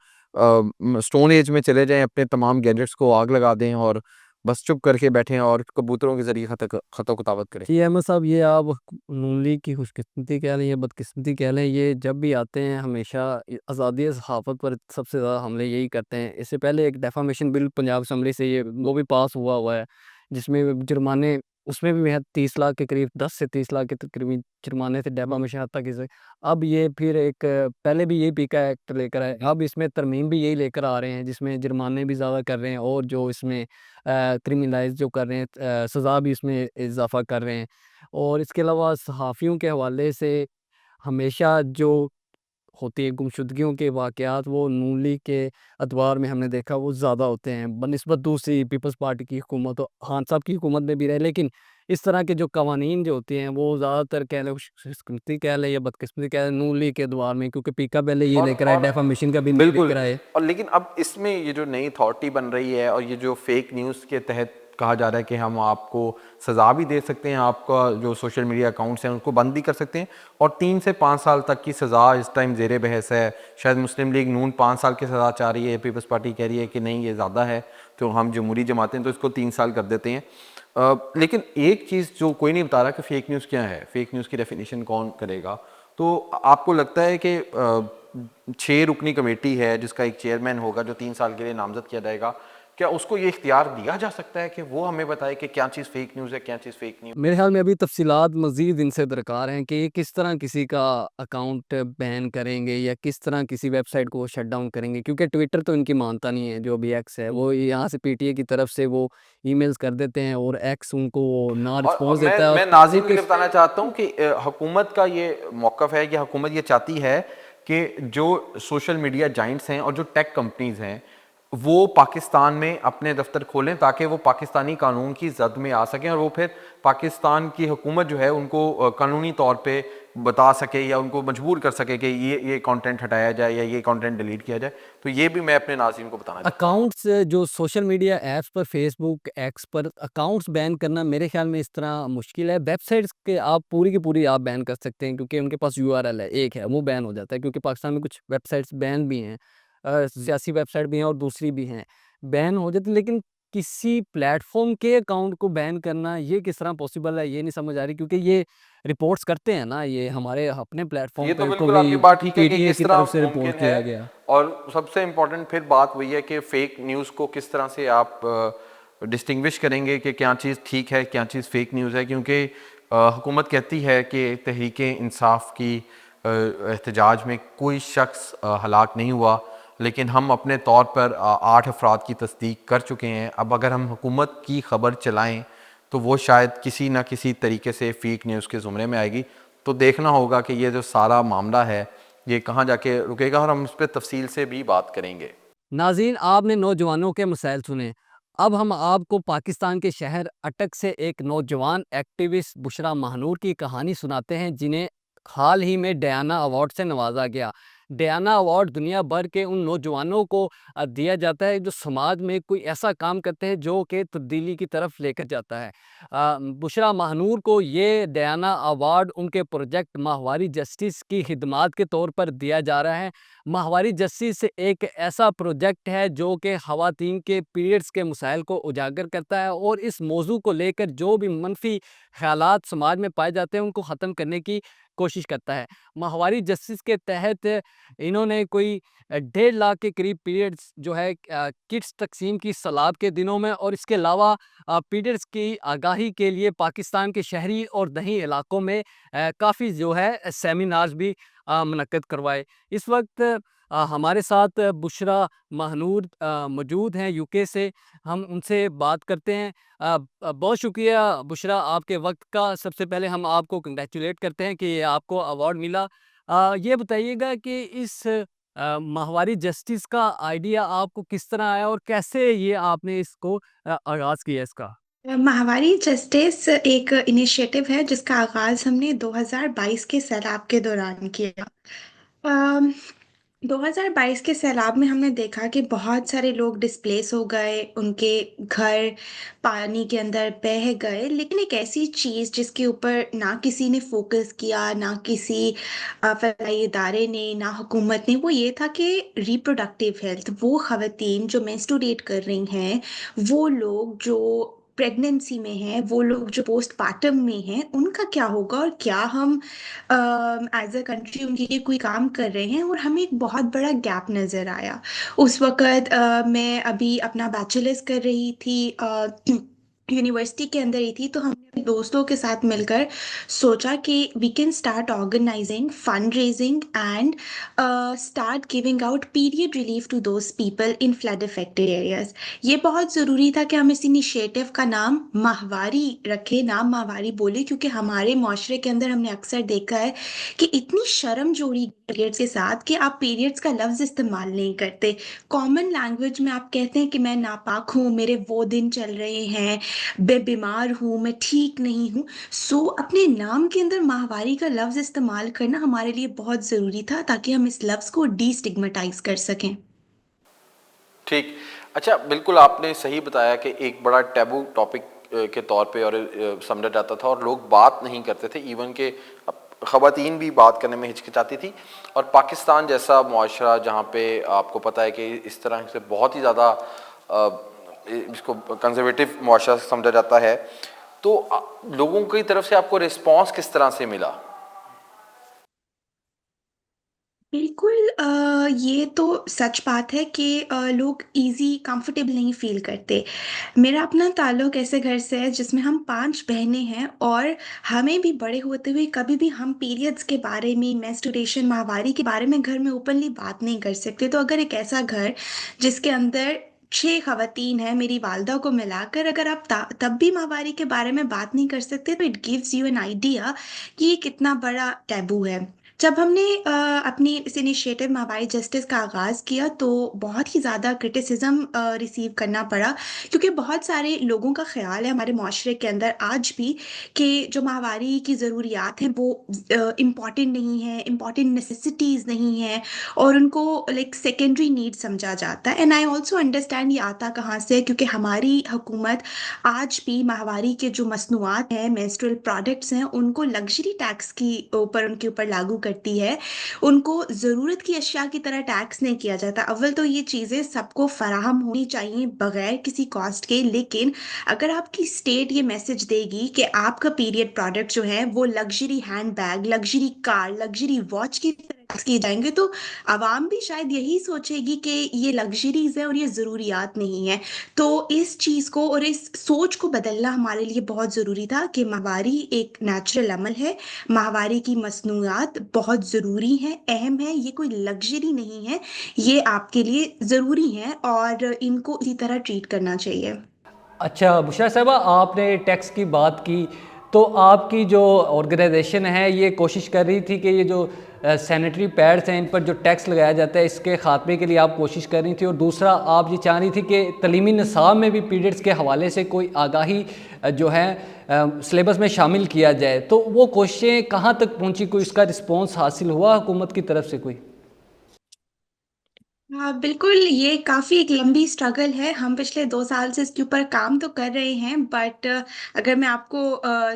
स्टोन एज में चले जाएँ, अपने तमाम गैजेट्स को आग लगा दें और बस चुप करके बैठें और कबूतरों के ज़रिए खतो-खतावत करें।
जी, अहमद साहब, ये आप नून लीग की खुशकिस्मती कह लें या बदकिस्मती कह लें, ये जब भी आते हैं हमेशा आज़ादी सहाफ़त पर सबसे ज़्यादा हमले यही करते हैं। इससे पहले एक डेफामेशन बिल पंजाब असम्बली से ये वो भी पास हुआ हुआ है, जिसमें जुर्माने, उसमें भी महज़ 30 लाख के करीब, 10 से 30 लाख के तकरीबन जुर्माने थे, डेफामेशन हद तक इसे। अब ये फिर एक, पहले भी यही पीका एक्ट लेकर आए, अब इसमें तरमीम भी यही लेकर आ रहे हैं, जिसमें जुर्माने भी ज़्यादा कर रहे हैं, और जो इसमें क्रिमिनलाइज़ जो कर रहे हैं, सज़ा भी इसमें इज़ाफ़ा कर रहे हैं। और इसके अलावा सहाफ़ियों के हवाले से हमेशा जो होती है गुमशुदगियों के वाक़यात, वो नून लीग के अदवार में हमने देखा वो ज़्यादा होते हैं बनिस्बत दूसरी पीपल्स पार्टी की हुकूमत और खान साहब की हुकूमत में भी रहे। लेकिन इस तरह के जो कवानीन जो होते हैं वो ज़्यादातर कह लें, खुशकिस्मती कह लें या बदकिस्मती कह लें, नून लीग के अदवार में, क्योंकि पीका पहले ये लेकर आए,
और
डेफामेशन का बिल
बिल्कुल।
लेकर आए।
और लेकिन अब इसमें ये जो नई अथॉरिटी बन रही है, और ये जो फेक न्यूज़ के तहत कहा जा रहा है कि हम आपको सज़ा भी दे सकते हैं, आपका जो सोशल मीडिया अकाउंट्स हैं उनको बंद भी कर सकते हैं, और 3 से 5 साल तक की सज़ा इस टाइम ज़ेर बहस है। शायद मुस्लिम लीग नून 5 साल की सज़ा चाह रही है, पीपल्स पार्टी कह रही है कि नहीं ये ज़्यादा है, तो हम जमहूरी जमातें तो इसको 3 साल कर देते हैं। लेकिन एक चीज़ जो कोई नहीं बता रहा कि फ़ेक न्यूज़ क्या है, फ़ेक न्यूज़ की डेफिनेशन कौन करेगा? तो आपको लगता है कि 6 रुकनी कमेटी है जिसका एक चेयरमैन होगा जो 3 साल के लिए नामज़द किया जाएगा, क्या उसको ये इख्तियार दिया जा सकता है कि वो हमें बताए कि क्या चीज़ फ़ेक न्यूज़ है, क्या चीज़ फ़ेक न्यूज़?
मेरे ख़्याल में अभी तफ़सीलात मज़ीद इनसे दरकार हैं कि ये किस तरह किसी का अकाउंट बैन करेंगे या किस तरह किसी वेबसाइट को वो शट डाउन करेंगे, क्योंकि ट्विटर तो इनकी मानता नहीं है, जो अभी एक्स है, वो यहाँ से पीटीए की तरफ से वो ईमेल्स कर देते हैं और एक्स उनको ना
और
रिस्पॉन्स देता है, और
मैं नाज़रीन के लिए बताना चाहता हूँ कि हुकूमत का ये मौक़िफ़ है कि हुकूमत ये चाहती है कि जो सोशल मीडिया जायंट्स हैं और जो टेक कंपनीज़ हैं, वो पाकिस्तान में अपने दफ्तर खोलें ताकि वो पाकिस्तानी कानून की ज़द में आ सकें, और वो फिर पाकिस्तान की हुकूमत जो है उनको कानूनी तौर पे बता सके या उनको मजबूर कर सके कि ये कंटेंट हटाया जाए या ये कंटेंट डिलीट किया जाए। तो ये भी मैं अपने नाज़रीन को बताना चाहता हूँ।
अकाउंट्स जो सोशल मीडिया ऐप्स पर, फेसबुक, एक्स पर अकाउंट्स बैन करना मेरे ख्याल में इस तरह मुश्किल है। वेबसाइट्स के आप पूरी की पूरी आप बैन कर सकते हैं, क्योंकि उनके पास यूआरएल है, एक है, वो बैन हो जाता है, क्योंकि पाकिस्तान में कुछ वेबसाइट्स बैन भी हैं, सियासी वेबसाइट भी हैं और दूसरी भी हैं, बैन हो जाती है। लेकिन किसी प्लेटफॉर्म के अकाउंट को बैन करना ये किस तरह पॉसिबल है, ये नहीं समझ आ रही, क्योंकि ये रिपोर्ट्स करते हैं ना, ये हमारे अपने प्लेटफॉर्म
ये तो
पे को
बिल्कुल
भी
आपकी बात ठीक है कि
पीटीए
किस
की
तरह
तरफ से
मुमकिन
रिपोर्ट
है,
किया गया।
और सबसे इम्पोर्टेंट फिर बात वही है कि फेक न्यूज़ को किस तरह से आप डिस्टिंग्विश करेंगे कि क्या चीज़ ठीक है, क्या चीज़ फेक न्यूज़ है, क्योंकि हुकूमत कहती है कि तहरीक इंसाफ की एहतजाज में कोई शख्स हलाक नहीं हुआ, लेकिन हम अपने तौर पर 8 अफराद की तस्दीक कर चुके हैं। अब अगर हम हुकूमत की खबर चलाएं तो वो शायद किसी न किसी तरीके से फेक न्यूज़ के ज़ुमरे में आएगी। तो देखना होगा कि ये जो सारा मामला है ये कहाँ जाके रुकेगा, और हम उस पर तफसील से भी बात करेंगे।
नाज़रीन, आपने नौजवानों के मसाइल सुने। अब हम आपको पाकिस्तान के शहर अटक से एक नौजवान एक्टिविस्ट बुशरा महानूर की कहानी सुनाते हैं, जिन्हें हाल ही में डयाना अवार्ड से नवाजा गया। डयाना अवार्ड दुनिया भर के उन नौजवानों को दिया जाता है जो समाज में कोई ऐसा काम करते हैं जो कि तब्दीली की तरफ लेकर जाता है। बुशरा महानूर को ये डयाना अवार्ड उनके प्रोजेक्ट माहवारी जस्टिस की खिदमात के तौर पर दिया जा रहा है। माहवारी जस्टिस एक ऐसा प्रोजेक्ट है जो कि ख़वातीन के पीरियड्स के मसाइल को उजागर करता है और इस मौजू को लेकर जो भी मनफी ख़यालात समाज में पाए जाते हैं उनको ख़त्म करने की कोशिश करता है। माहवारी जस्टिस के तहत इन्होंने कोई 1.5 लाख के करीब पीरियड्स जो है किट्स तक़सीम की सलाब के दिनों में, और इसके अलावा पीरियड्स की आगाही के लिए पाकिस्तान के शहरी और दही इलाकों में काफ़ी जो है सेमिनार्स भी मुनक्किद करवाए। इस वक्त हमारे साथ बुशरा महनूर मौजूद हैं यूके से, हम उनसे बात करते हैं। बहुत शुक्रिया बुशरा आपके वक्त का। सबसे पहले हम आपको कंग्रेचुलेट करते हैं कि ये आपको अवार्ड मिला। ये बताइएगा कि इस माहवारी जस्टिस का आइडिया आपको किस तरह आया और कैसे ये आपने इसको आगाज़ किया इसका?
माहवारी जस्टिस एक इनिशिएटिव है जिसका आगाज़ हमने 2022 के सैलाब के दौरान किया। अम, 2022 के सैलाब में हमने देखा कि बहुत सारे लोग डिस्प्लेस हो गए, उनके घर पानी के अंदर बह गए, लेकिन एक ऐसी चीज़ जिसके ऊपर ना किसी ने फ़ोकस किया, ना किसी फ़लाही इदारे ने, ना हुकूमत ने, वो ये था कि रिप्रोडक्टिव हेल्थ, वो ख़वातीन जो मेंस्ट्रुएट कर रही हैं, वो लोग जो प्रेगनेंसी में हैं, वो लोग जो पोस्टपार्टम में हैं, उनका क्या होगा और क्या हम एज़ अ कंट्री उनके लिए कोई काम कर रहे हैं, और हमें एक बहुत बड़ा गैप नज़र आया। उस वक़्त मैं अभी अपना बैचलर्स कर रही थी, यूनिवर्सिटी के अंदर ही थी, तो हमने अपने दोस्तों के साथ मिलकर सोचा कि we can start organizing fund raising and start giving out period relief to those people in flood affected areas. ये बहुत ज़रूरी था कि हम इस इनिशिएटिव का नाम माहवारी रखें, नाम माहवारी बोले, क्योंकि हमारे माशरे के अंदर हमने अक्सर देखा है कि इतनी शर्म जोड़ी पीरियड्स के साथ कि आप पीरियड्स का लफ्ज़ इस्तेमाल नहीं करते। कॉमन लैंग्वेज में आप कहते हैं कि मैं नापाक हूँ, मेरे वो दिन चल रहे हैं, मैं बीमार हूँ, मैं ठीक नहीं हूँ। सो अपने नाम के अंदर माहवारी का लफ्ज़ इस्तेमाल करना हमारे लिए बहुत ज़रूरी था ताकि हम इस लफ्ज़ को डीस्टिग्मेटाइज कर सकें।
ठीक। अच्छा, बिल्कुल आपने सही बताया कि एक बड़ा टैबू टॉपिक के तौर पे और समझा जाता था और लोग बात नहीं करते थे, इवन के ख़वातीन भी बात करने में हिचकिचाती थी। और पाकिस्तान जैसा मुआशरा जहाँ पे आपको पता है कि इस तरह से बहुत ही ज़्यादा इसको कंजर्वेटिव मुआशरा समझा जाता है, तो लोगों की तरफ से आपको रिस्पॉन्स किस तरह से मिला?
बिल्कुल, ये तो सच बात है कि लोग ईज़ी कंफर्टेबल नहीं फ़ील करते। मेरा अपना ताल्लुक ऐसे घर से है जिसमें हम 5 बहनें हैं, और हमें भी बड़े होते हुए कभी भी हम पीरियड्स के बारे में, मेंस्ट्रुएशन, माहवारी के बारे में घर में ओपनली बात नहीं कर सकते। तो अगर एक ऐसा घर जिसके अंदर 6 ख़वातीन हैं, मेरी वालिदा को मिलाकर, अगर आप तब भी माहवारी के बारे में बात नहीं कर सकते, तो it gives you an idea कि ये कितना बड़ा टैबू है। जब हमने अपनी इस इनिशिएटिव माहवारी जस्टिस का आगाज़ किया, तो बहुत ही ज़्यादा क्रिटिसिज्म रिसीव करना पड़ा, क्योंकि बहुत सारे लोगों का ख़्याल है हमारे माशरे के अंदर आज भी कि जो माहवारी की ज़रूरियात हैं वो इम्पॉर्टेंट नहीं है, इम्पॉर्टेंट नेसेसिटीज़ नहीं हैं, और उनको लाइक सेकेंडरी नीड समझा जाता है। एंड आई ऑल्सो अंडरस्टैंड ये आता कहाँ से है, क्योंकि हमारी हुकूमत आज भी माहवारी के जो मसनूआत हैं, मेंस्ट्रुअल प्रोडक्ट्स हैं, उनको लग्जरी टैक्स की ऊपर उनके ऊपर लागू करती है। उनको ज़रूरत की अशिया की तरह टैक्स नहीं किया जाता। अव्वल तो ये चीज़ें सबको फ़राहम होनी चाहिए बगैर किसी कॉस्ट के, लेकिन अगर आपकी स्टेट ये मैसेज देगी कि आपका पीरियड प्रोडक्ट जो है वो luxury handbag, luxury car, luxury watch की तरह टैक्स किए जाएंगे, तो आवाम भी शायद यही सोचेगी कि ये लग्जरीज़ है और ये ज़रूरियात नहीं है। तो इस चीज़ को और इस सोच को बदलना हमारे लिए बहुत ज़रूरी था कि माहवारी एक नेचुरल अमल है, माहवारी की मसनूआत बहुत ज़रूरी हैं, अहम है, ये कोई लग्जरी नहीं है, ये आपके लिए ज़रूरी हैं और इनको इसी तरह ट्रीट करना चाहिए।
अच्छा बुशरा साहबा, आपने टैक्स की बात की, तो आपकी जो ऑर्गेनाइजेशन है ये कोशिश कर रही थी कि ये जो सैनिटरी पैड्स हैं इन पर जो टैक्स लगाया जाता है इसके ख़ात्मे के लिए आप कोशिश कर रही थी, और दूसरा आप ये चाह रही थी कि तलीमी निसाब में भी पीरियड्स के हवाले से कोई आगाही जो है सिलेबस में शामिल किया जाए। तो वो कोशिशें कहाँ तक पहुँची, कोई इसका रिस्पॉन्स हासिल हुआ हुकूमत की तरफ से कोई?
हाँ, बिल्कुल, ये काफ़ी एक लंबी स्ट्रगल है। हम पिछले 2 साल से इसके ऊपर काम तो कर रहे हैं, बट अगर मैं आपको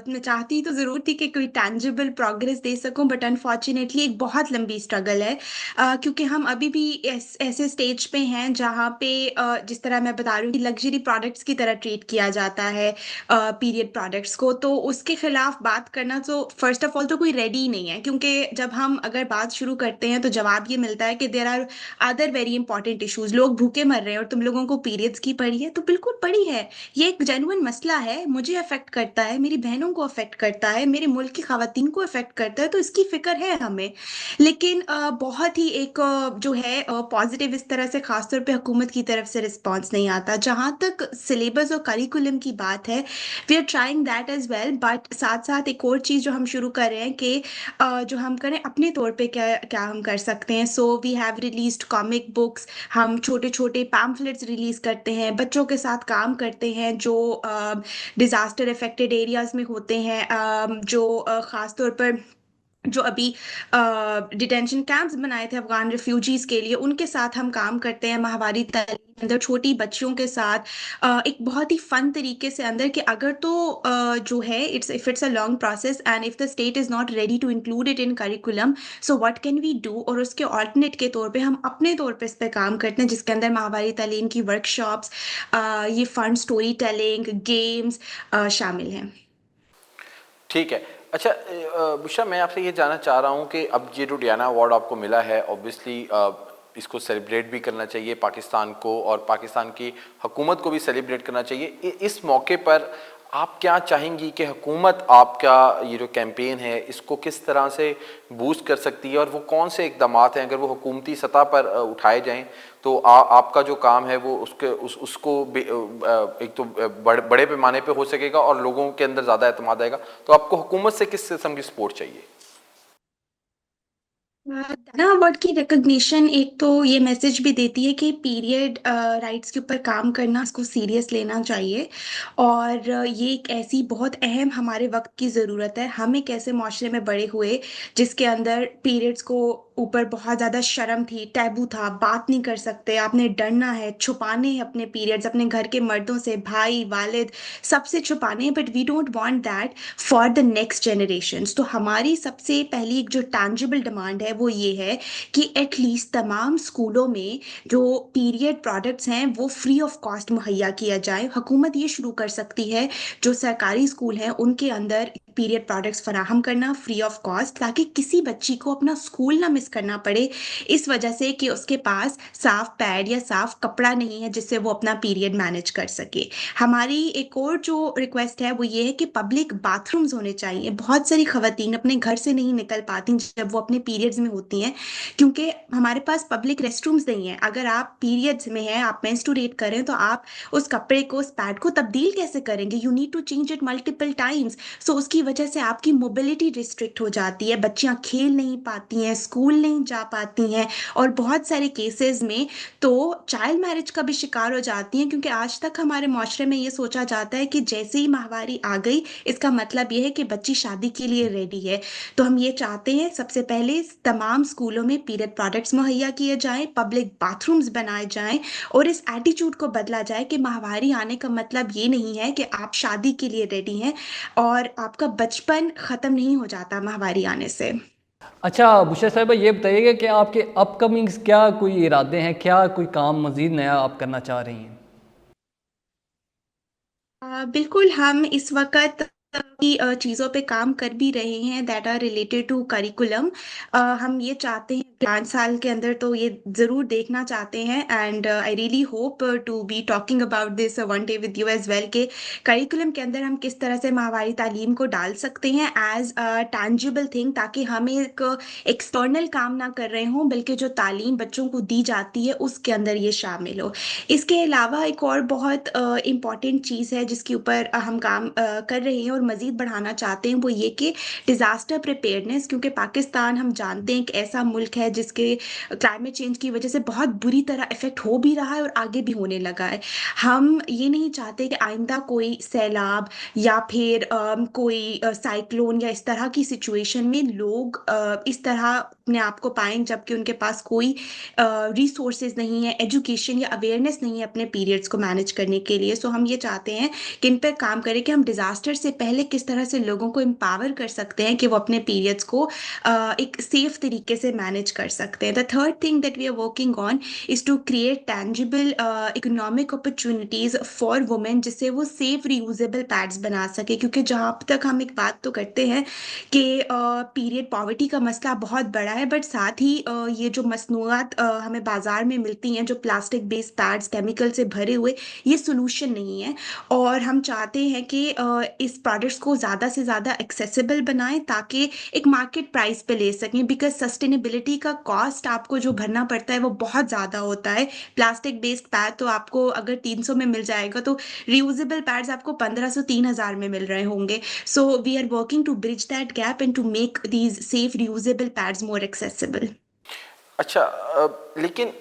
मैं चाहती तो ज़रूर थी कि कोई टैंजिबल प्रोग्रेस दे सकूँ, बट अनफॉर्च्युनेटली एक बहुत लंबी स्ट्रगल है। क्योंकि हम अभी भी ऐसे स्टेज पे हैं जहाँ पे जिस तरह मैं बता रही हूँ कि लग्ज़री प्रोडक्ट्स की तरह ट्रीट किया जाता है पीरियड प्रोडक्ट्स को, तो उसके खिलाफ बात करना तो फ़र्स्ट ऑफ ऑल तो कोई रेडी ही नहीं है। क्योंकि जब हम अगर बात शुरू करते हैं, तो जवाब ये मिलता है कि there are other very important issues. लोग भूखे मर रहे हैं और तुम लोगों को पीरियड्स की पड़ी है, तो बिल्कुल पड़ी है। ये एक जेन्युइन मसला है, मुझे अफेक्ट करता है, मेरी बहनों को अफेक्ट करता है, मेरे मुल्क की खवातीन को अफेक्ट करता है, तो इसकी फिक्र है हमें। लेकिन बहुत ही एक जो है पॉजिटिव इस तरह से खासतौर पे हुकूमत की तरफ से रिस्पॉन्स नहीं आता। जहाँ तक सिलेबस और करिकुलम की बात है, we are trying that as well, but साथ साथ एक और चीज़ जो हम शुरू कर रहे हैं कि जो हम करें अपने तौर पे क्या क्या हम कर सकते हैं। So we have released comic books, हम छोटे-छोटे पैम्फलेट्स रिलीज़ करते हैं, बच्चों के साथ काम करते हैं जो डिज़ास्टर अफेक्टेड एरियाज़ में होते हैं, जो ख़ास तौर पर जो अभी डिटेंशन कैंप्स बनाए थे अफ़गान रिफ्यूजीज़ के लिए, उनके साथ हम काम करते हैं माहवारी तालीम के अंदर छोटी बच्चियों के साथ एक बहुत ही फ़न तरीके से अंदर कि अगर तो जो है if it's a long process and if the state is not ready to include it in curriculum, so what can we do? और उसके अल्टरनेट के तौर पे हम अपने तौर पे इस पे काम करते हैं, जिसके अंदर माहवारी तालीम की वर्कशॉप्स, ये फ़न स्टोरी टेलिंग, गेम्स शामिल हैं।
ठीक है। अच्छा बुशरा, मैं आपसे ये जानना चाह रहा हूँ कि अब ये जो डियाना अवार्ड आपको मिला है, ऑब्वियसली इसको सेलिब्रेट भी करना चाहिए पाकिस्तान को, और पाकिस्तान की हुकूमत को भी सेलिब्रेट करना चाहिए। इस मौके पर आप क्या चाहेंगी कि हुकूमत आपका ये जो कैंपेन है इसको किस तरह से बूस्ट कर सकती है, और वो कौन से इक़दामात हैं अगर वो हुकूमती सतह पर उठाए जाएँ तो आपका जो काम है वो एक तो बड़े पैमाने पे हो सकेगा और लोगों के अंदर ज़्यादा एतमाद आएगा। तो आपको हुकूमत से किस किस्म की सपोर्ट चाहिए?
दाना अवार्ड की रिकॉग्निशन एक तो ये मैसेज भी देती है कि पीरियड राइट्स के ऊपर काम करना, इसको सीरियस लेना चाहिए। और ये एक ऐसी बहुत अहम हमारे वक्त की ज़रूरत है। हम एक ऐसे माशरे में बड़े हुए जिसके अंदर पीरियड्स को ऊपर बहुत ज़्यादा शर्म थी, टैबू था, बात नहीं कर सकते, आपने डरना है, छुपाने हैं अपने पीरियड्स, अपने घर के मर्दों से, भाई वालिद सबसे छुपाने हैं। But we don't want that for the next generations. तो हमारी सबसे पहली एक जो टैंजिबल डिमांड है वो ये है कि एटलीस्ट तमाम स्कूलों में जो पीरियड प्रोडक्ट्स हैं वो फ्री ऑफ कॉस्ट मुहैया किया जाए। हुकूमत ये शुरू कर सकती है, जो सरकारी स्कूल हैं उनके अंदर पीरियड प्रोडक्ट्स फराहम करना फ्री ऑफ कॉस्ट, ताकि किसी बच्ची को अपना स्कूल ना मिस करना पड़े इस वजह से कि उसके पास साफ पैड या साफ कपड़ा नहीं है जिससे वो अपना पीरियड मैनेज कर सके। हमारी एक और जो रिक्वेस्ट है वो ये है कि पब्लिक बाथरूम्स होने चाहिए। बहुत सारी खवातीन अपने घर से नहीं निकल पाती जब वो अपने पीरियड्स में होती हैं, क्योंकि हमारे पास पब्लिक रेस्टरूम्स नहीं है। अगर आप पीरियड्स में हैं, आप मेंस्ट्रुएट कर रहे हैं, तो आप उस कपड़े को, उस पैड को तब्दील कैसे करेंगे? You need to change it multiple times. So उसकी वजह से आपकी मोबिलिटी रिस्ट्रिक्ट हो जाती है, बच्चियाँ खेल नहीं पाती हैं, स्कूल नहीं जा पाती हैं, और बहुत सारे केसेस में तो चाइल्ड मैरिज का भी शिकार हो जाती हैं, क्योंकि आज तक हमारे माशरे में ये सोचा जाता है कि जैसे ही माहवारी आ गई इसका मतलब ये है कि बच्ची शादी के लिए रेडी है। तो हम ये चाहते हैं सबसे पहले तमाम स्कूलों में पीरियड प्रोडक्ट्स मुहैया किए जाएं, पब्लिक बाथरूम्स बनाए जाएं, और इस एटीट्यूड को बदला जाए कि माहवारी आने का मतलब ये नहीं है कि आप शादी के लिए रेडी हैं, और आपका बचपन ख़त्म नहीं हो जाता माहवारी आने से।
अच्छा बुशरा साहिबा, ये बताइएगा कि आपके अपकमिंग्स क्या कोई इरादे हैं, क्या कोई काम मज़ीद नया आप करना चाह रही हैं?
बिल्कुल, हम इस वक़्त की चीज़ों पे काम कर भी रहे हैं that are related to curriculum. हम ये चाहते हैं 5 साल के अंदर तो ये ज़रूर देखना चाहते हैं, and I really hope to be talking about this one day with you as well, कि करिकुलम के अंदर हम किस तरह से माहवारी तालीम को डाल सकते हैं एज़ अ टैंजिबल थिंग, ताकि हम एक एक्सटर्नल काम ना कर रहे हों, बल्कि जो तालीम बच्चों को दी जाती है उसके अंदर ये शामिल हो। इसके अलावा एक और बहुत इम्पॉर्टेंट चीज़ है जिसके ऊपर हम काम कर रहे हैं और मज़ीद बढ़ाना चाहते हैं, वो ये कि डिज़ास्टर प्रिपेयर्डनेस, क्योंकि पाकिस्तान हम जानते हैं एक ऐसा मुल्क है जिसके क्लाइमेट चेंज की वजह से बहुत बुरी तरह इफ़ेक्ट हो भी रहा है और आगे भी होने लगा है। हम ये नहीं चाहते कि आइंदा कोई सैलाब या फिर कोई साइक्लोन या इस तरह की सिचुएशन में लोग इस तरह अपने आप को पाएँ जबकि उनके पास कोई रिसोर्सेज़ नहीं है, एजुकेशन या अवेयरनेस नहीं है अपने पीरियड्स को मैनेज करने के लिए। सो हम ये चाहते हैं कि इन पे काम करें कि हम डिज़ास्टर से पहले किस तरह से लोगों को एम्पावर कर सकते हैं कि वो अपने पीरियड्स को एक सेफ तरीके से मैनेज कर सकते हैं। The third thing that we are working on is to create tangible economic opportunities for women जिससे वो सेफ रियूजेबल पैड्स बना सके क्योंकि जहाँ तक हम एक बात तो करते हैं कि पीरियड पॉवर्टी का मसला बहुत बड़ा है बट साथ ही ये जो मसनूआत हमें बाज़ार में मिलती हैं जो प्लास्टिक बेस्ड पैड्स केमिकल से भरे हुए ये सॉल्यूशन नहीं है और हम चाहते हैं कि इस प्रोडक्ट्स को ज़्यादा से ज़्यादा एक्सेसिबल बनाएं ताकि एक मार्केट प्राइस पे ले सकें बिकॉज सस्टेनेबिलिटी का कॉस्ट आपको जो भरना पड़ता है वो बहुत ज़्यादा होता है प्लास्टिक बेस्ड पैड तो आपको अगर 300 में मिल जाएगा तो रियूजेबल पैड्स आपको 1500-3000 में मिल रहे होंगे so we are working to bridge that gap and to make these safe reusable pads more accessible.
अच्छा लेकिन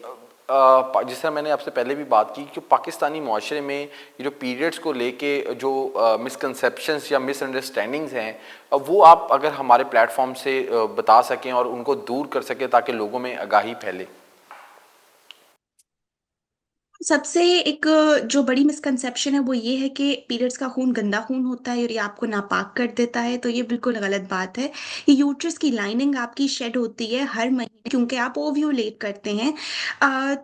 जिस तरह मैंने आपसे पहले भी बात की कि पाकिस्तानी माशरे में ये जो पीरियड्स को लेके जो मिसकंसेप्शंस या मिसअंडरस्टैंडिंग्स हैं वो आप अगर हमारे प्लेटफॉर्म से बता सकें और उनको दूर कर सकें ताकि लोगों में आगाही फैले।
सबसे एक जो बड़ी मिसकंसेप्शन है वो ये है कि पीरियड्स का खून गंदा खून होता है और ये आपको नापाक कर देता है तो ये बिल्कुल गलत बात है। ये यूट्रस की लाइनिंग आपकी शेड होती है हर महीने क्योंकि आप ओव्यूलेट करते हैं।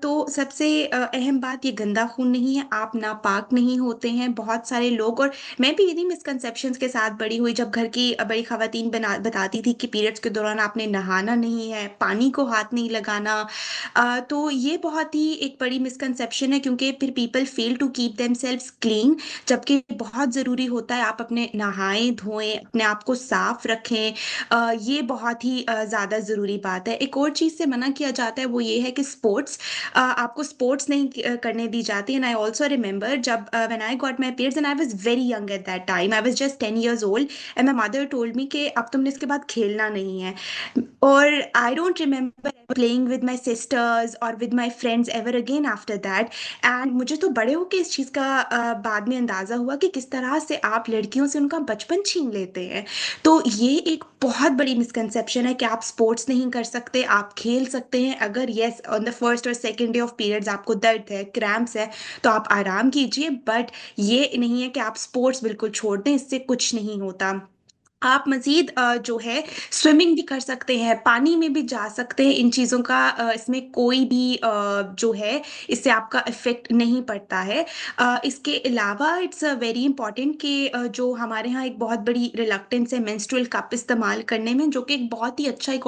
तो सबसे अहम बात ये गंदा खून नहीं है, आप नापाक नहीं होते हैं। बहुत सारे लोग और मैं भी इन्हीं मिसकंसेप्शंस के साथ बड़ी हुई जब घर की बड़ी ख़वातीन बताती थी कि पीरियड्स के दौरान आपने नहाना नहीं है, पानी को हाथ नहीं लगाना। तो ये बहुत ही एक बड़ी मिसकंसेप्शन है क्योंकि फिर people fail to keep themselves clean जबकि बहुत ज़रूरी होता है आप अपने नहाएं धोएं अपने आप को साफ रखें। ये बहुत ही ज़्यादा ज़रूरी बात है। एक और चीज़ से मना किया जाता है वो ये है कि स्पोर्ट्स आपको स्पोर्ट्स नहीं करने दी जाती एंड आई ऑल्सो रिमेंबर जब when I got my periods and I was very young at that time I was just 10 years old and my mother told me कि अब तुमने इसके बाद खेलना नहीं है और I don't remember playing with my sisters और with my friends ever again after that and मुझे तो बड़े होके इस चीज़ का बाद में अंदाज़ा हुआ कि किस तरह से आप लड़कियों से उनका बचपन छीन लेते हैं। तो ये एक बहुत बड़ी मिसकंसेप्शन है कि आप स्पोर्ट्स नहीं कर सकते, आप खेल सकते हैं अगर येस ऑन द फर्स्ट और सेकंड डे ऑफ पीरियड्स आपको दर्द है, क्रैम्प्स है, तो आप आराम कीजिए बट ये नहीं है कि आप स्पोर्ट्स बिल्कुल छोड़ दें, इससे कुछ नहीं होता। आप मज़ीद जो है स्विमिंग भी कर सकते हैं, पानी में भी जा सकते हैं, इन चीज़ों का इसमें कोई भी जो है इससे आपका इफ़ेक्ट नहीं पड़ता है। इसके अलावा इट्स वेरी इम्पोर्टेंट कि जो हमारे यहाँ एक बहुत बड़ी रिलक्टेंस है मेंस्ट्रुअल कप इस्तेमाल करने में जो कि एक बहुत ही अच्छा एक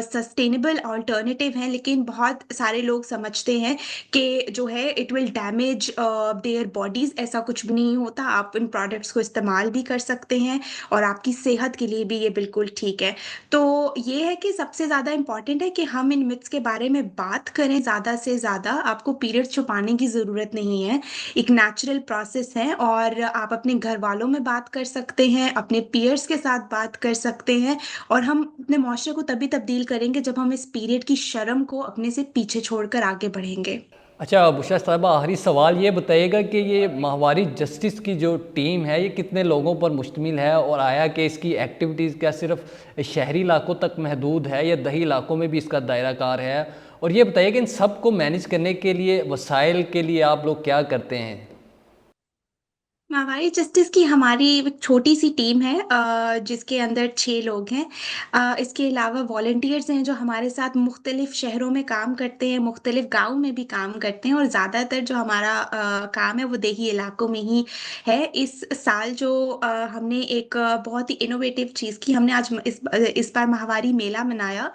सस्टेनेबल अल्टरनेटिव है लेकिन बहुत सारे लोग समझते हैं कि जो है it will damage their bodies ऐसा कुछ भी नहीं होता। आप इन प्रोडक्ट्स को इस्तेमाल भी कर सकते हैं और आपकी सेहत के लिए भी ये बिल्कुल ठीक है। तो ये है कि सबसे ज़्यादा इम्पोर्टेंट है कि हम इन मिथ्स के बारे में बात करें ज़्यादा से ज़्यादा। आपको पीरियड्स छुपाने की ज़रूरत नहीं है। एक नेचुरल प्रोसेस है और आप अपने घरवालों में बात कर सकते हैं, अपने पीयर्स के साथ बात कर सकते हैं और हम अपने मुआशरे को तभी तब्दील करेंगे जब हम इस पीरियड की शर्म को अपने से पीछे छोड़कर आगे बढ़ेंगे।
अच्छा बुशरा साहिबा, आखिरी सवाल ये बताइएगा कि ये माहवारी जस्टिस की जो टीम है ये कितने लोगों पर मुश्तमिल है और आया कि इसकी एक्टिविटीज़ क्या सिर्फ शहरी इलाकों तक महदूद है या दही इलाकों में भी इसका दायरा कार है? और ये बताइए कि इन सब को मैनेज करने के लिए वसाइल के लिए आप लोग क्या करते हैं?
माहवारी जस्टिस की हमारी एक छोटी-सी टीम है जिसके अंदर 6 लोग हैं। इसके अलावा वॉलंटियर्स हैं जो हमारे साथ मुख्तलिफ़ शहरों में काम करते हैं, मुख्तलिफ़ गाँव में भी काम करते हैं और ज़्यादातर जो हमारा काम है वो देही इलाकों में ही है। इस साल जो हमने एक बहुत ही इनोवेटिव चीज़ की हमने आज इस बार माहवारी मेला मनाया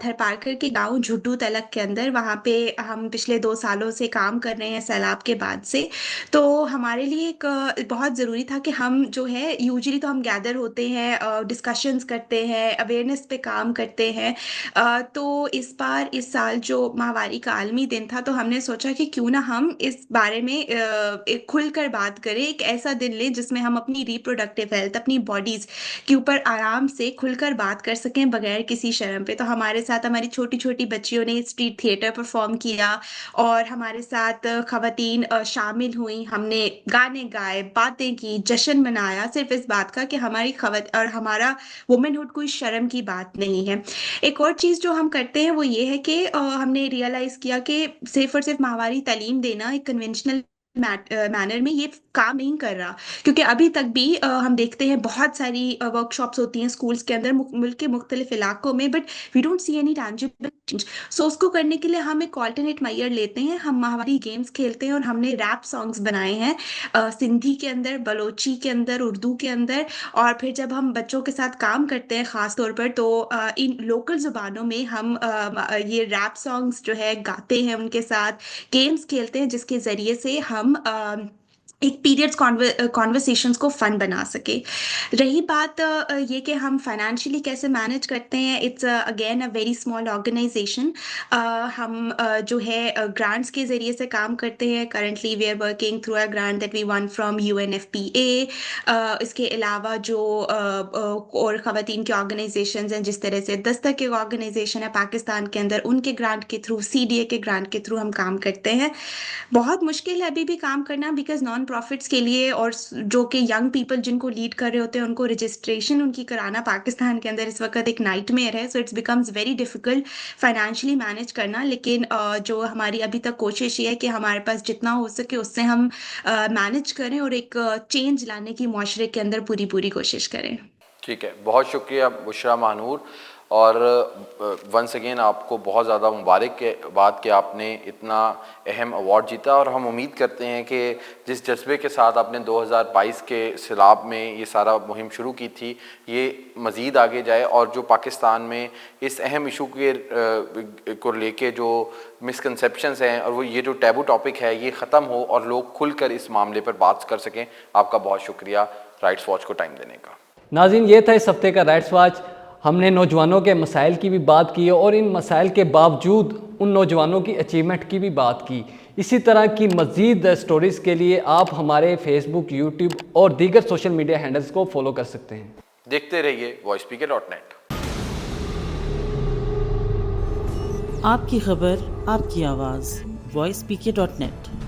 थरपारकर के गाँव झुड्डू तलक के अंदर। वहाँ पे हम पिछले 2 सालों से काम कर रहे हैं सैलाब के बाद से। तो हमारे लिए एक बहुत ज़रूरी था कि हम जो है यूजुअली तो हम गैदर होते हैं डिस्कशंस करते हैं अवेयरनेस पे काम करते हैं। तो इस बार इस साल जो माहवारी का आलमी दिन था तो हमने सोचा कि क्यों ना हम इस बारे में एक खुलकर बात करें, एक ऐसा दिन लें जिसमें हम अपनी रिप्रोडक्टिव हेल्थ अपनी बॉडीज़ के ऊपर आराम से खुलकर बात कर सकें बगैर किसी शर्म पे। तो हमारे साथ हमारी छोटी-छोटी बच्चियों ने स्ट्रीट थिएटर परफॉर्म किया और हमारे साथ ख़वातीन शामिल हुईं, हमने गाने गाए, गाए, बातें की, जश्न मनाया सिर्फ़ इस बात का कि हमारी खवत और हमारा वुमनहुड कोई शर्म की बात नहीं है। एक और चीज़ जो हम करते हैं वो ये है कि हमने रियलाइज़ किया कि सिर्फ़ और सिर्फ़ माहवारी तालीम देना एक कन्वेंशनल मैनर में ये काम नहीं कर रहा। क्योंकि अभी तक भी हम देखते हैं बहुत सारी वर्कशॉप्स होती हैं स्कूल्स के अंदर मुल्क के मुख्तलिफ इलाकों में, but we don't see any tangible change. So उसको करने के लिए हम एक ऑल्टरनेट मैथड लेते हैं, हम माहवारी गेम्स खेलते हैं और हमने रैप सॉन्ग्स बनाए हैं सिंधी के अंदर, बलोची के अंदर, उर्दू के अंदर। और फिर जब हम बच्चों के साथ काम करते हैं ख़ास तौर पर, तो इन लोकल ज़ुबानों में हम ये रैप सॉन्ग्स जो है गाते हैं, उनके साथ गेम्स खेलते हैं, जिसके ज़रिए से हम एक पीरियड्स कॉन्वर्सेशंस को फन बना सके। रही बात ये कि हम फाइनेंशियली कैसे मैनेज करते हैं, it's again a very small organisation. हम जो है ग्रांट्स के ज़रिए से काम करते हैं। Currently we are working through a grant that we won from UNFPA। इसके अलावा जो और ख़वातीन के ऑर्गेनाइजेशंस हैं, जिस तरह से दस्तक एक ऑर्गेनाइजेशन है पाकिस्तान के अंदर, उनके ग्रांट के थ्रू, CDA के ग्रांट के थ्रू हम काम करते हैं। बहुत मुश्किल है अभी भी काम करना, बिकॉज़ नॉन प्रॉफिट्स के लिए और जो कि यंग पीपल जिनको लीड कर रहे होते हैं, उनको रजिस्ट्रेशन उनकी कराना पाकिस्तान के अंदर इस वक्त एक नाइटमेयर है। So it's becomes very difficult financially manage करना। लेकिन जो हमारी अभी तक कोशिश ये है कि हमारे पास जितना हो सके उससे हम मैनेज करें और एक चेंज लाने की मुआशरे के अंदर पूरी पूरी कोशिश करें।
ठीक है, बहुत शुक्रिया बुशरा महानूर। और वंस अगेन आपको बहुत ज़्यादा मुबारक के बाद कि आपने इतना अहम अवार्ड जीता। और हम उम्मीद करते हैं कि जिस जज्बे के साथ आपने 2022 के सैलाब में ये सारा मुहिम शुरू की थी, ये मज़ीद आगे जाए और जो पाकिस्तान में इस अहम इशू के को लेके जो मिसकंसेप्शंस हैं और वो ये जो टैबू टॉपिक है ये ख़त्म हो और लोग खुलकर इस मामले पर बात कर सकें। आपका बहुत शुक्रिया राइट्स वॉच को टाइम देने का।
नाज़रीन, ये था इस हफ्ते का राइट्स वॉच। हमने नौजवानों के मसाइल की भी बात की और इन मसाइल के बावजूद उन नौजवानों की अचीवमेंट की भी बात की। इसी तरह की मज़ीद स्टोरीज़ के लिए आप हमारे फेसबुक, यूट्यूब और दीगर सोशल मीडिया हैंडल्स को फॉलो कर सकते हैं।
देखते रहिए voicepk.net।
आपकी खबर, आपकी आवाज़, voicepk.net।